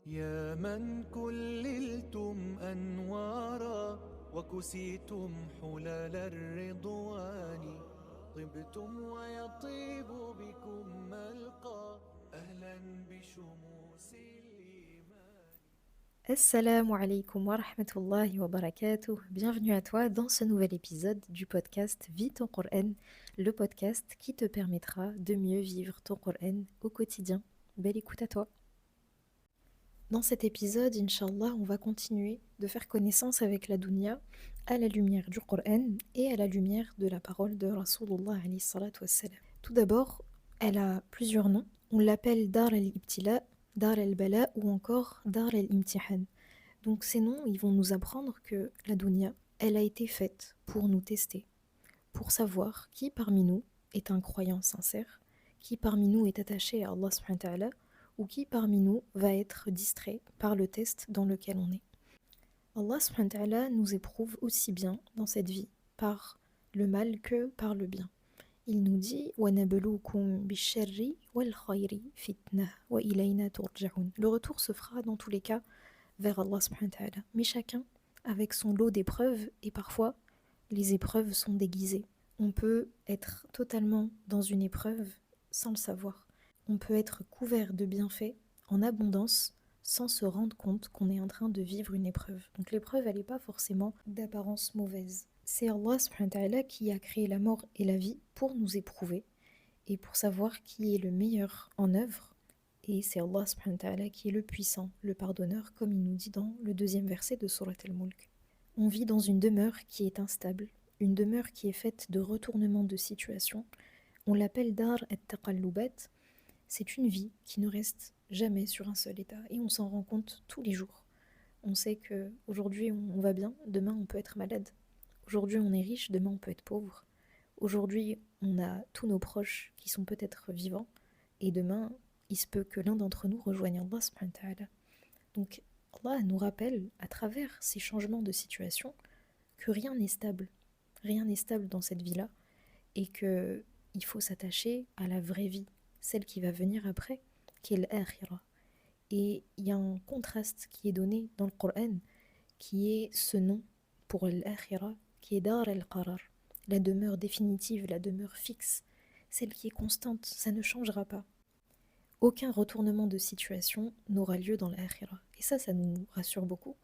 يا من كللتم أنوارا وكسيتم حلال الرضوان طبتم ويطيب بكم ملقى أهلا بشموس الإيمان. Assalamu alaikum wa rahmatullahi wa barakatuh. Bienvenue à toi dans ce nouvel épisode du podcast Vis ton Coran, le podcast qui te permettra de mieux vivre ton Coran au quotidien. Belle écoute à toi. Dans cet épisode, Inch'Allah, on va continuer de faire connaissance avec la dunya à la lumière du Coran et à la lumière de la parole de Rasulullah alayhi salatu wassalam. Tout d'abord, elle a plusieurs noms. On l'appelle Dar al-Ibtila, Dar al-Bala ou encore Dar al-Imtihan. Donc ces noms, ils vont nous apprendre que la dunya, elle a été faite pour nous tester, pour savoir qui parmi nous est un croyant sincère, qui parmi nous est attaché à Allah subhanahu wa ta'ala, ou qui parmi nous va être distrait par le test dans lequel on est. Allah subhanahu wa ta'ala nous éprouve aussi bien dans cette vie par le mal que par le bien. Il nous dit وَنَبْلُوكُمْ بِالشَّرِّ وَالْخَيْرِ فِتْنَةً وَإِلَيْنَا تُرْجَعُونَ. Le retour se fera dans tous les cas vers Allah subhanahu wa ta'ala. Mais chacun avec son lot d'épreuves, et parfois les épreuves sont déguisées. On peut être totalement dans une épreuve sans le savoir. On peut être couvert de bienfaits en abondance sans se rendre compte qu'on est en train de vivre une épreuve. Donc l'épreuve, elle n'est pas forcément d'apparence mauvaise. C'est Allah subhanahu wa ta'ala qui a créé la mort et la vie pour nous éprouver et pour savoir qui est le meilleur en œuvre. Et c'est Allah subhanahu wa ta'ala qui est le puissant, le pardonneur, comme il nous dit dans le 2e verset de Surat al-Mulk. On vit dans une demeure qui est instable, une demeure qui est faite de retournements de situation. On l'appelle Dar at-Taqallubat. C'est une vie qui ne reste jamais sur un seul état et on s'en rend compte tous les jours. On sait qu'aujourd'hui on va bien, demain on peut être malade. Aujourd'hui on est riche, demain on peut être pauvre. Aujourd'hui on a tous nos proches qui sont peut-être vivants et demain il se peut que l'un d'entre nous rejoigne Allah subhanahu wa ta'ala. Donc Allah nous rappelle à travers ces changements de situation que rien n'est stable. Rien n'est stable dans cette vie-là et qu'il faut s'attacher à la vraie vie, celle qui va venir après, qui est l'akhira. Et il y a un contraste qui est donné dans le Coran, qui est ce nom pour l'akhira, qui est Dar al-Qarar, la demeure définitive, la demeure fixe, celle qui est constante, ça ne changera pas. Aucun retournement de situation n'aura lieu dans l'akhira. Et ça nous rassure beaucoup.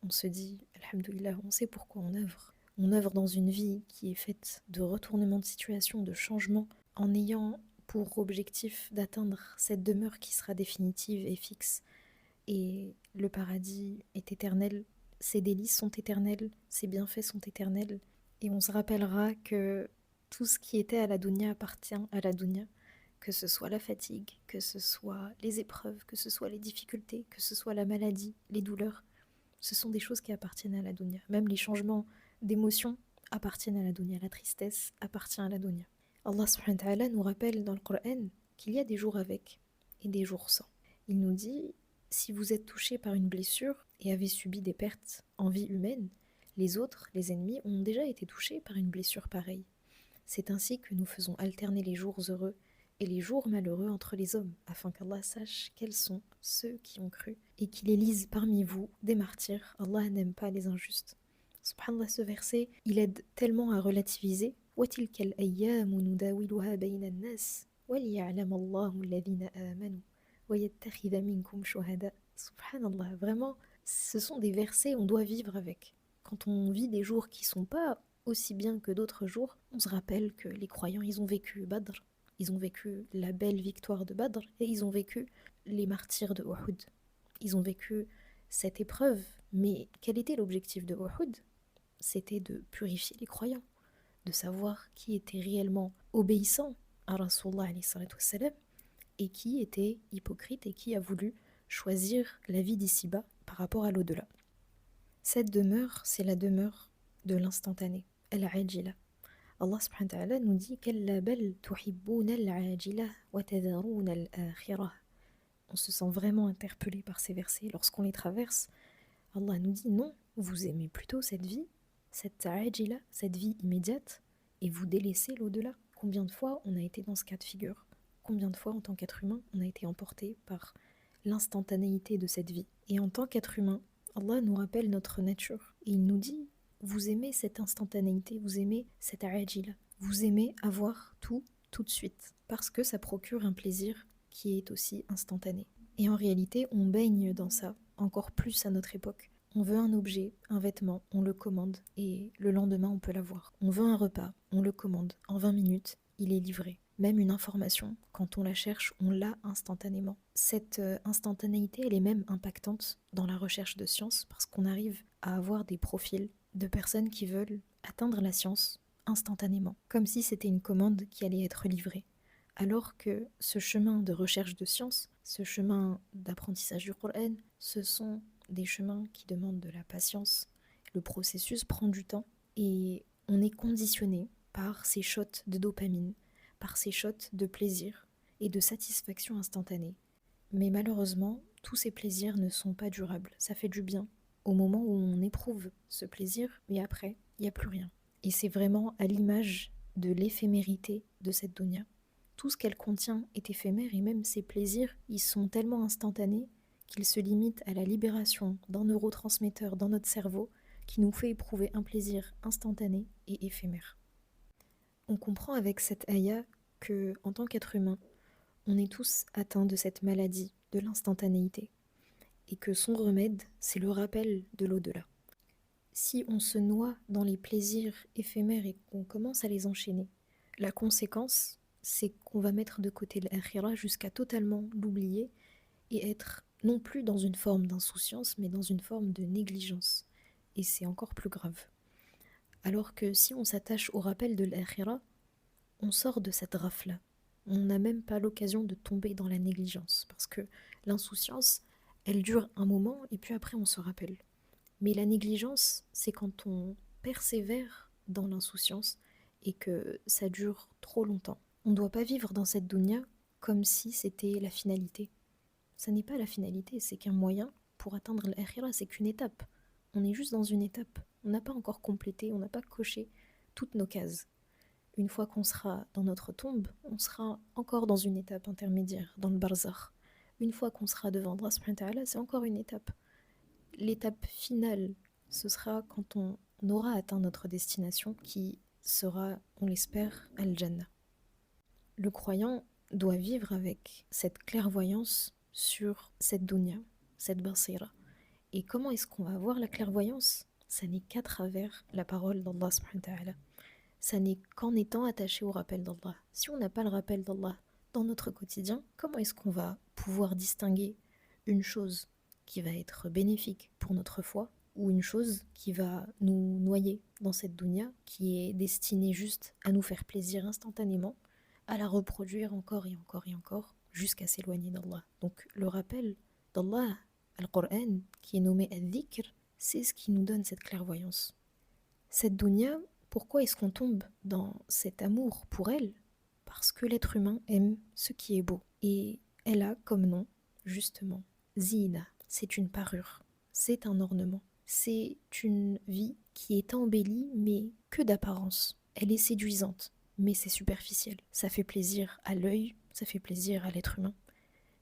On se dit, alhamdoulilah, on sait pourquoi on œuvre. On œuvre dans une vie qui est faite de retournements de situation, de changements, en ayant pour objectif d'atteindre cette demeure qui sera définitive et fixe. Et le paradis est éternel, ses délices sont éternels, ses bienfaits sont éternels. Et on se rappellera que tout ce qui était à la dunya appartient à la dunya, que ce soit la fatigue, que ce soit les épreuves, que ce soit les difficultés, que ce soit la maladie, les douleurs. Ce sont des choses qui appartiennent à la dunya. Même les changements d'émotions appartiennent à la dunya. La tristesse appartient à la dunya. Allah subhanahu wa ta'ala nous rappelle dans le Coran qu'il y a des jours avec et des jours sans. Il nous dit, si vous êtes touché par une blessure et avez subi des pertes en vie humaine, les autres, les ennemis, ont déjà été touchés par une blessure pareille. C'est ainsi que nous faisons alterner les jours heureux et les jours malheureux entre les hommes, afin qu'Allah sache quels sont ceux qui ont cru et qu'il élise parmi vous des martyrs. Allah n'aime pas les injustes. Subhanallah, ce verset, il aide tellement à relativiser. وَتِلْكَ الْأَيَّامُ نُدَاوِلُهَا بَيْنَ النَّاسِ وَلِيَعْلَمَ اللَّهُ الَّذِينَ آمَنُوا وَيَتَّخِذَ مِنكُمْ شُهَدَاءَ. Subhanallah, vraiment, ce sont des versets on doit vivre avec. Quand on vit des jours qui sont pas aussi bien que d'autres jours, on se rappelle que les croyants, ils ont vécu Badr, ils ont vécu la belle victoire de Badr et ils ont vécu les martyrs de Uhud. Ils ont vécu cette épreuve. Mais quel était l'objectif de Uhud ? C'était de purifier les croyants, de savoir qui était réellement obéissant à Rasulullah alayhi salatu wassalam et qui était hypocrite et qui a voulu choisir la vie d'ici-bas par rapport à l'au-delà. Cette demeure, c'est la demeure de l'instantané, al-ajila. Allah subhanahu wa ta'ala nous dit كَلَّا بَلْ تُحِبُّونَ الْعَاجِلَةَ وَتَذَرُونَ الْآخِرَةَ. On se sent vraiment interpellé par ces versets lorsqu'on les traverse. Allah nous dit non, vous aimez plutôt cette vie, cette ajila, cette vie immédiate, et vous délaissez l'au-delà. Combien de fois on a été dans ce cas de figure ? Combien de fois en tant qu'être humain on a été emporté par l'instantanéité de cette vie. Et en tant qu'être humain, Allah nous rappelle notre nature. Et il nous dit, vous aimez cette instantanéité, vous aimez cette ajila, vous aimez avoir tout de suite, parce que ça procure un plaisir qui est aussi instantané. Et en réalité, on baigne dans ça, encore plus à notre époque. On veut un objet, un vêtement, on le commande, et le lendemain, on peut l'avoir. On veut un repas, on le commande. En 20 minutes, il est livré. Même une information, quand on la cherche, on l'a instantanément. Cette instantanéité, elle est même impactante dans la recherche de science, parce qu'on arrive à avoir des profils de personnes qui veulent atteindre la science instantanément, comme si c'était une commande qui allait être livrée. Alors que ce chemin de recherche de science, ce chemin d'apprentissage du Coran, ce sont des chemins qui demandent de la patience. Le processus prend du temps et on est conditionné par ces shots de dopamine, par ces shots de plaisir et de satisfaction instantanée. Mais malheureusement, tous ces plaisirs ne sont pas durables. Ça fait du bien au moment où on éprouve ce plaisir, mais après, il n'y a plus rien. Et c'est vraiment à l'image de l'éphémérité de cette dunya. Tout ce qu'elle contient est éphémère et même ses plaisirs, ils sont tellement instantanés qu'ils se limitent à la libération d'un neurotransmetteur dans notre cerveau qui nous fait éprouver un plaisir instantané et éphémère. On comprend avec cette ayah que, en tant qu'être humain, on est tous atteints de cette maladie de l'instantanéité et que son remède, c'est le rappel de l'au-delà. Si on se noie dans les plaisirs éphémères et qu'on commence à les enchaîner, la conséquence, c'est qu'on va mettre de côté l'akhira jusqu'à totalement l'oublier et être non plus dans une forme d'insouciance, mais dans une forme de négligence. Et c'est encore plus grave. Alors que si on s'attache au rappel de l'akhira, on sort de cette rafle-là. On n'a même pas l'occasion de tomber dans la négligence, parce que l'insouciance, elle dure un moment et puis après on se rappelle. Mais la négligence, c'est quand on persévère dans l'insouciance et que ça dure trop longtemps. On ne doit pas vivre dans cette dunya comme si c'était la finalité. Ça n'est pas la finalité, c'est qu'un moyen pour atteindre l'akhira, c'est qu'une étape. On est juste dans une étape. On n'a pas encore complété, on n'a pas coché toutes nos cases. Une fois qu'on sera dans notre tombe, on sera encore dans une étape intermédiaire, dans le barzakh. Une fois qu'on sera devant Allah subhanahu wa ta'ala, c'est encore une étape. L'étape finale, ce sera quand on aura atteint notre destination, qui sera, on l'espère, Al-Jannah. Le croyant doit vivre avec cette clairvoyance sur cette dunya, cette basira. Et comment est-ce qu'on va avoir la clairvoyance ? Ça n'est qu'à travers la parole d'Allah subhanahu wa ta'ala. Ça n'est qu'en étant attaché au rappel d'Allah. Si on n'a pas le rappel d'Allah dans notre quotidien, comment est-ce qu'on va pouvoir distinguer une chose qui va être bénéfique pour notre foi ou une chose qui va nous noyer dans cette dunya, qui est destinée juste à nous faire plaisir instantanément, à la reproduire encore et encore et encore, jusqu'à s'éloigner d'Allah. Donc le rappel d'Allah, Al-Qur'an, qui est nommé Al-Dhikr, c'est ce qui nous donne cette clairvoyance. Cette dunya, pourquoi est-ce qu'on tombe dans cet amour pour elle ? Parce que l'être humain aime ce qui est beau. Et elle a comme nom, justement, Zina. C'est une parure, c'est un ornement. C'est une vie qui est embellie, mais que d'apparence. Elle est séduisante, mais c'est superficiel. Ça fait plaisir à l'œil, ça fait plaisir à l'être humain.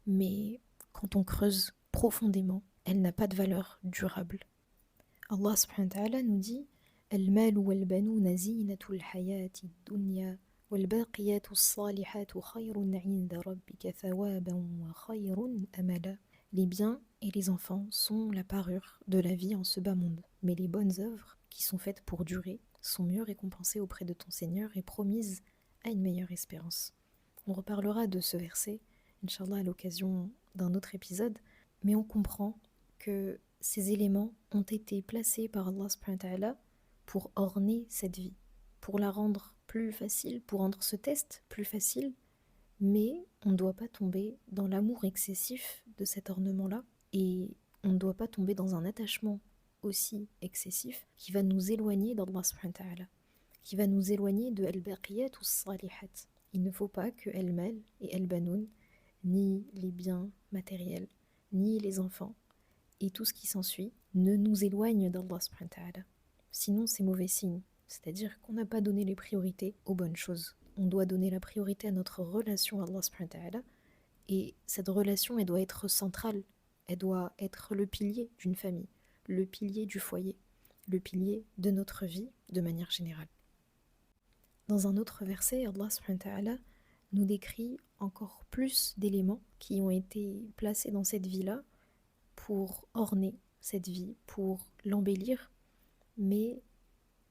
Mais quand on creuse profondément, elle n'a pas de valeur durable. Allah subhanahu wa ta'ala nous dit المال والبنون زينة الحياة الدنيا والباقيات الصالحات خير عند ربك ثوابا وخير أملا. Les biens et les enfants sont la parure de la vie en ce bas monde, mais les bonnes œuvres qui sont faites pour durer sont mieux récompensées auprès de ton Seigneur et promises à une meilleure espérance. On reparlera de ce verset, Inch'Allah, à l'occasion d'un autre épisode, mais on comprend que ces éléments ont été placés par Allah subhanahu wa ta'ala pour orner cette vie, pour la rendre plus facile, pour rendre ce test plus facile, mais on ne doit pas tomber dans l'amour excessif de cet ornement-là et on ne doit pas tomber dans un attachement aussi excessif qui va nous éloigner d'Allah subhanahu wa ta'ala, qui va nous éloigner de al-baqiyat ou salihat. Il ne faut pas que al-mal et al-banoun, ni les biens matériels, ni les enfants et tout ce qui s'ensuit, ne nous éloignent d'Allah subhanahu wa ta'ala. Sinon, c'est mauvais signe. C'est-à-dire qu'on n'a pas donné les priorités aux bonnes choses. On doit donner la priorité à notre relation à Allah subhanahu wa ta'ala Et cette relation, elle doit être centrale, elle doit être le pilier d'une famille, le pilier du foyer, le pilier de notre vie de manière générale. Dans un autre verset, Allah subhanahu wa ta'ala nous décrit encore plus d'éléments qui ont été placés dans cette vie-là pour orner cette vie, pour l'embellir, mais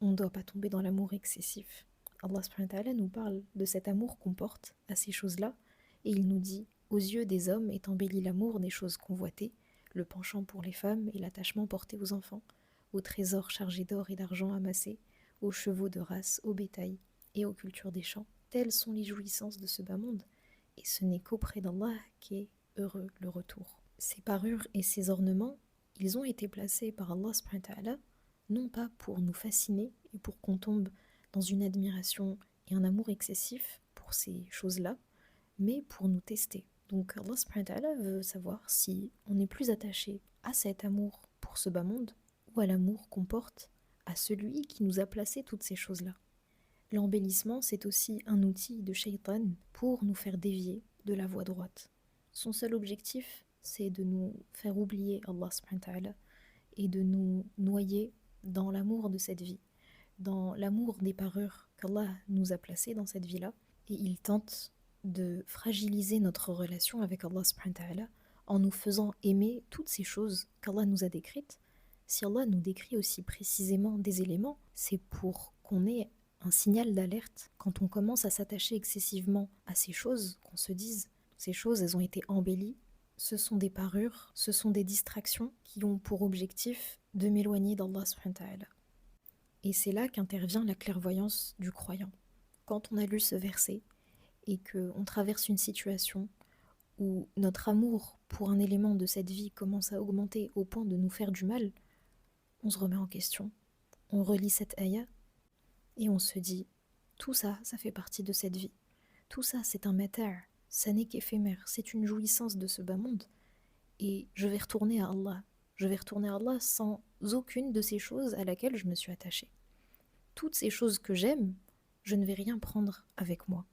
on ne doit pas tomber dans l'amour excessif. Allah subhanahu wa ta'ala nous parle de cet amour qu'on porte à ces choses-là, et il nous dit « Aux yeux des hommes est embelli l'amour des choses convoitées, le penchant pour les femmes et l'attachement porté aux enfants, aux trésors chargés d'or et d'argent amassés, aux chevaux de race, au bétail et aux cultures des champs. Telles sont les jouissances de ce bas monde, et ce n'est qu'auprès d'Allah qu'est heureux le retour. » Ces parures et ces ornements, ils ont été placés par Allah subhanahu wa ta'ala, non pas pour nous fasciner et pour qu'on tombe dans une admiration et un amour excessif pour ces choses-là, mais pour nous tester. Donc Allah subhanahu wa ta'ala veut savoir si on est plus attaché à cet amour pour ce bas monde ou à l'amour qu'on porte à celui qui nous a placé toutes ces choses-là. L'embellissement, c'est aussi un outil de shaitan pour nous faire dévier de la voie droite. Son seul objectif, c'est de nous faire oublier Allah subhanahu wa ta'ala et de nous noyer dans l'amour de cette vie, dans l'amour des parures qu'Allah nous a placées dans cette vie-là. Et il tente de fragiliser notre relation avec Allah subhanahu wa ta'ala en nous faisant aimer toutes ces choses qu'Allah nous a décrites. Si Allah nous décrit aussi précisément des éléments, c'est pour qu'on ait un signal d'alerte quand on commence à s'attacher excessivement à ces choses, qu'on se dise ces choses, elles ont été embellies, ce sont des parures, ce sont des distractions qui ont pour objectif de m'éloigner d'Allah subhanahu wa ta'ala. Et c'est là qu'intervient la clairvoyance du croyant. Quand on a lu ce verset et qu'on traverse une situation où notre amour pour un élément de cette vie commence à augmenter au point de nous faire du mal, on se remet en question, on relit cette ayah et on se dit tout ça, ça fait partie de cette vie. Tout ça, c'est un matar, ça n'est qu'éphémère, c'est une jouissance de ce bas monde. Et je vais retourner à Allah. Je vais retourner à Allah sans aucune de ces choses à laquelle je me suis attachée. Toutes ces choses que j'aime, je ne vais rien prendre avec moi.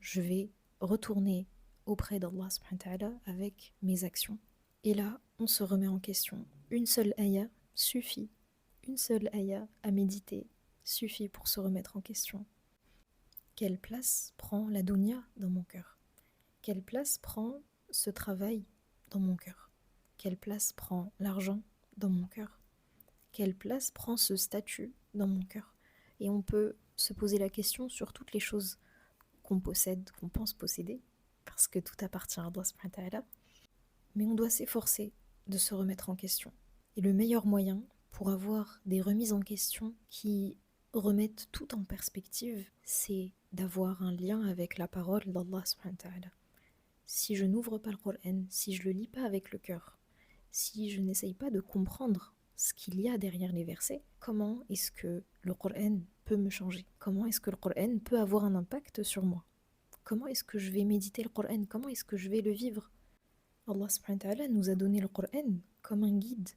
Je vais retourner auprès d'Allah subhanahu wa ta'ala avec mes actions. Et là, on se remet en question. Une seule ayah suffit. Une seule ayah à méditer suffit pour se remettre en question. Quelle place prend la dunya dans mon cœur? Quelle place prend ce travail dans mon cœur? Quelle place prend l'argent dans mon cœur? Quelle place prend ce statut dans mon cœur? Et on peut se poser la question sur toutes les choses qu'on possède, qu'on pense posséder, parce que tout appartient à Allah subhanahu wa ta'ala. Mais on doit s'efforcer de se remettre en question. Et le meilleur moyen pour avoir des remises en question qui remettent tout en perspective, c'est d'avoir un lien avec la parole d'Allah subhanahu wa ta'ala. Si je n'ouvre pas le Coran, si je ne le lis pas avec le cœur, si je n'essaye pas de comprendre ce qu'il y a derrière les versets, comment est-ce que le Coran peut me changer? Comment est-ce que le Coran peut avoir un impact sur moi? Comment est-ce que je vais méditer le Coran? Comment est-ce que je vais le vivre? Allah subhanahu wa ta'ala nous a donné le Coran comme un guide.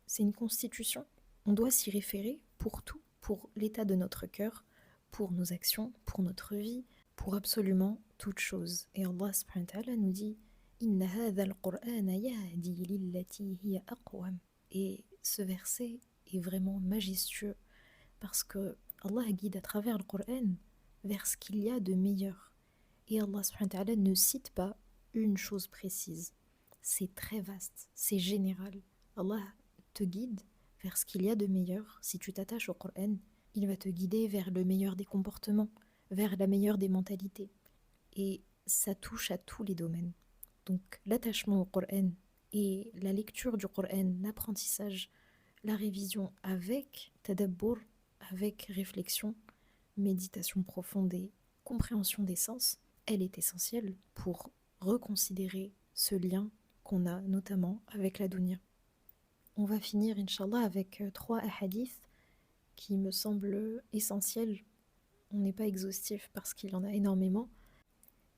C'est une constitution. On doit s'y référer pour tout, pour l'état de notre cœur, pour nos actions, pour notre vie, pour absolument toute chose. Et Allah subhanahu wa ta'ala nous dit Inna hadha al-Qur'ana yahdi lillati hiya aqwam. Et ce verset est vraiment majestueux parce que Allah guide à travers le Coran vers ce qu'il y a de meilleur. Et Allah subhanahu wa ta'ala ne cite pas une chose précise. C'est très vaste, c'est général. Allah te guide vers ce qu'il y a de meilleur. Si tu t'attaches au Coran, il va te guider vers le meilleur des comportements, vers la meilleure des mentalités. Et ça touche à tous les domaines. Donc l'attachement au Coran et la lecture du Coran, l'apprentissage, la révision avec tadabbur, avec réflexion, méditation profonde et compréhension des sens, elle est essentielle pour reconsidérer ce lien qu'on a notamment avec la dunya. On va finir, Inch'Allah, avec 3 hadiths qui me semblent essentiels. On n'est pas exhaustif parce qu'il y en a énormément.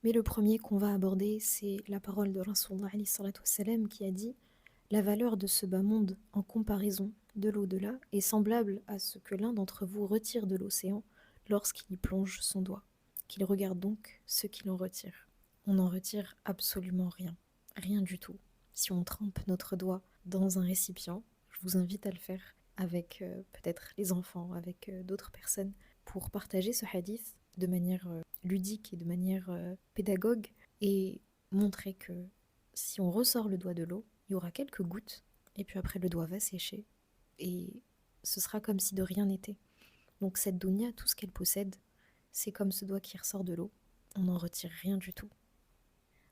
Mais le premier qu'on va aborder, c'est la parole de Rasulullah alayhi salatu wassalam qui a dit « La valeur de ce bas monde en comparaison de l'au-delà est semblable à ce que l'un d'entre vous retire de l'océan lorsqu'il y plonge son doigt, qu'il regarde donc ce qu'il en retire. » on n'en retire absolument rien, rien du tout. Si on trempe notre doigt dans un récipient, je vous invite à le faire avec peut-être les enfants, avec d'autres personnes, pour partager ce hadith de manière ludique et de manière pédagogue et montrer que si on ressort le doigt de l'eau, il y aura quelques gouttes et puis après le doigt va sécher et ce sera comme si de rien n'était. Donc cette dounia, tout ce qu'elle possède, c'est comme ce doigt qui ressort de l'eau, on n'en retire rien du tout.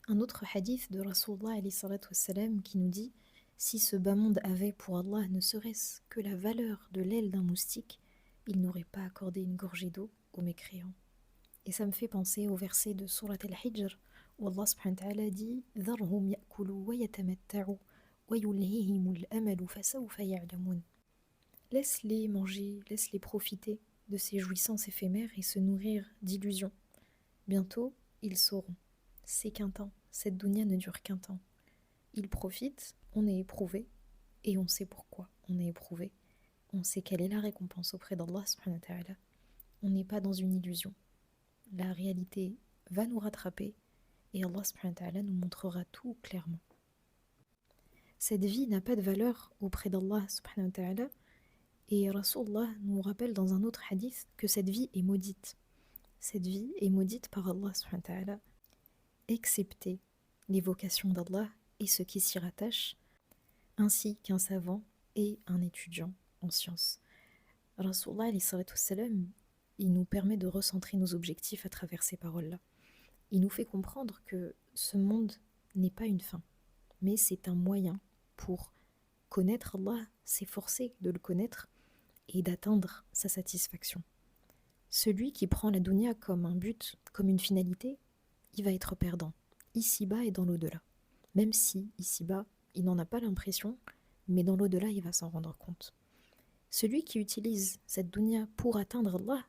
Un autre hadith de Rasulullah alayhi salatu wassalam qui nous dit « Si ce bas monde avait pour Allah ne serait-ce que la valeur de l'aile d'un moustique, il n'aurait pas accordé une gorgée d'eau aux mécréants. » Et ça me fait penser au verset de Surat al-Hijr où Allah subhanahu wa ta'ala dit « Dharhum ya'kulu wa yatamatta'u wa yulhihimul amalu fasawfa ya'lamun » Laisse-les manger, laisse-les profiter de ces jouissances éphémères et se nourrir d'illusions. Bientôt, ils sauront. C'est qu'un temps, cette dounia ne dure qu'un temps. Ils profitent, on est éprouvé, et on sait pourquoi on est éprouvé. On sait quelle est la récompense auprès d'Allah subhanahu wa ta'ala. On n'est pas dans une illusion. La réalité va nous rattraper, et Allah subhanahu wa ta'ala nous montrera tout clairement. Cette vie n'a pas de valeur auprès d'Allah subhanahu wa ta'ala, et Rasulullah nous rappelle dans un autre hadith que cette vie est maudite. Cette vie est maudite par Allah subhanahu wa ta'ala, excepté l'évocation d'Allah et ce qui s'y rattache, ainsi qu'un savant et un étudiant en sciences. Rasulullah alayhi salatu wassalam, il nous permet de recentrer nos objectifs à travers ces paroles-là. Il nous fait comprendre que ce monde n'est pas une fin, mais c'est un moyen pour connaître Allah, s'efforcer de le connaître et d'atteindre sa satisfaction. Celui qui prend la dunya comme un but, comme une finalité, il va être perdant, ici-bas et dans l'au-delà. Même si, ici-bas, il n'en a pas l'impression, mais dans l'au-delà, il va s'en rendre compte. Celui qui utilise cette dunya pour atteindre Allah,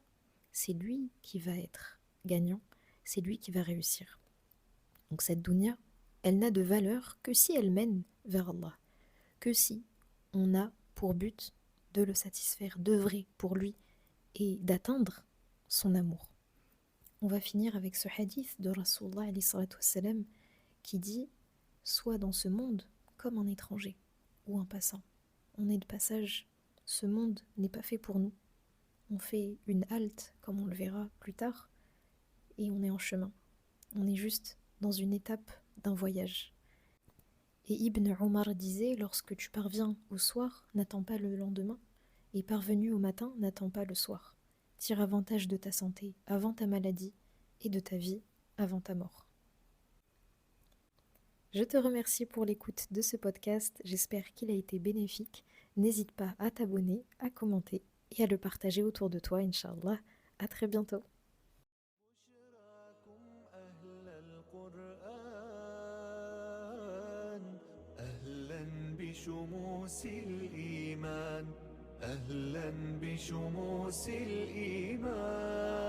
c'est lui qui va être gagnant, c'est lui qui va réussir. Donc cette dunya, elle n'a de valeur que si elle mène vers Allah, que si on a pour but de le satisfaire, d'œuvrer pour lui et d'atteindre son amour. On va finir avec ce hadith de Rasulullah alayhi salatu wassalam qui dit « Sois dans ce monde comme un étranger ou un passant. On est de passage, ce monde n'est pas fait pour nous. On fait une halte, comme on le verra plus tard, et on est en chemin. On est juste dans une étape d'un voyage. » Et Ibn Omar disait, lorsque tu parviens au soir, n'attends pas le lendemain, et parvenu au matin, n'attends pas le soir. Tire avantage de ta santé avant ta maladie, et de ta vie avant ta mort. Je te remercie pour l'écoute de ce podcast, j'espère qu'il a été bénéfique. N'hésite pas à t'abonner, à commenter et à le partager autour de toi, Inch'Allah. À très bientôt. بشموس الإيمان أهلا بشموس الإيمان